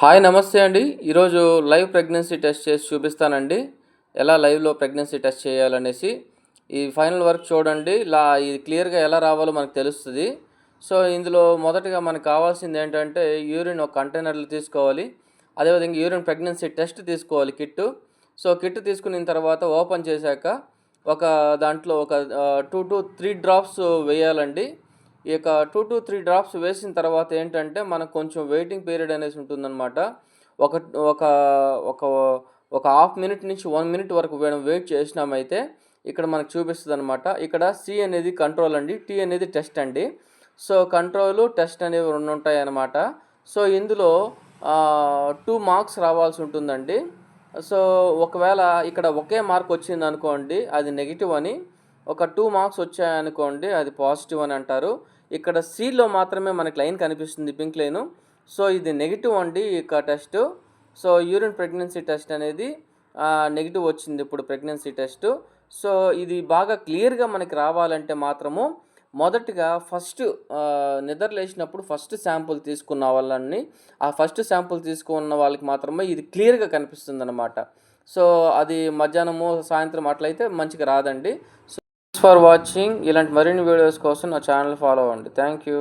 Hi నమస్తే అండి. ఈరోజు లైవ్ ప్రెగ్నెన్సీ టెస్ట్ చేసి చూపిస్తానండి. ఎలా లైవ్‌లో ప్రెగ్నెన్సీ టెస్ట్ చేయాలనేసి. ఈ ఫైనల్ వర్క్ చూడండి. ఇది క్లియర్‌గా ఎలా రావాలో మనకు తెలుస్తది. సో, ఇందులో మొదటగా మనకు కావాల్సిందేంటంటే యూరిన్ ఒక కంటైనర్‌లో తీసుకోవాలి. అదేవిధంగా యూరిన్ ప్రెగ్నెన్సీ టెస్ట్ తీసుకోవాలి కిట్టు. సో, కిట్ తీసుకున్న తర్వాత ఓపెన్ చేశాక ఒక దాంట్లో ఒక 2-3 డ్రాప్స్ వేయాలండి. ఇక 2-3 డ్రాప్స్ వేసిన తర్వాత ఏంటంటే, మనకు కొంచెం వెయిటింగ్ పీరియడ్ అనేసి ఉంటుందనమాట. ఒక ఒక ఒక ఒక హాఫ్ మినిట్ నుంచి 1 మినిట్ వరకు మనం వెయిట్ చేసినామైతే, ఇక్కడ మనకు చూపిస్తదనమాట. ఇక్కడ సి అనేది కంట్రోల్ అండి. టీ అనేది టెస్ట్ అండి. సో, కంట్రోలు, టెస్ట్ అనేవి 2 ఉంటాయన్నమాట. సో, ఇందులో 2 మార్క్స్ రావాల్సి ఉంటుందండి. సో, ఒకవేళ ఇక్కడ ఒకే మార్క్ వచ్చిందనుకోండి, అది నెగెటివ్ అని. ఒక 2 మార్క్స్ వచ్చాయనుకోండి, అది పాజిటివ్ అని అంటారు. ఇక్కడ సిలో మాత్రమే మనకి లైన్ కనిపిస్తుంది, పింక్ లైను. సో, ఇది నెగెటివ్ అండి test. So, urine pregnancy test అనేది నెగెటివ్ వచ్చింది ఇప్పుడు ప్రెగ్నెన్సీ టెస్టు. సో, ఇది బాగా క్లియర్‌గా మనకి రావాలంటే మాత్రము మొదటగా ఫస్ట్ నిద్ర లేచినప్పుడు ఫస్ట్ శాంపుల్ తీసుకున్న వాళ్ళని, ఆ ఫస్ట్ శాంపుల్ తీసుకున్న వాళ్ళకి మాత్రమే ఇది క్లియర్‌గా కనిపిస్తుందనమాట. సో, అది మధ్యాహ్నము, సాయంత్రం అట్లయితే మంచిగా రాదండి. So, thanks for watching. ఇలాంటి మరిన్ని వీడియోస్ కోసం నా ఛానల్ ఫాలో అవ్వండి. Thank you.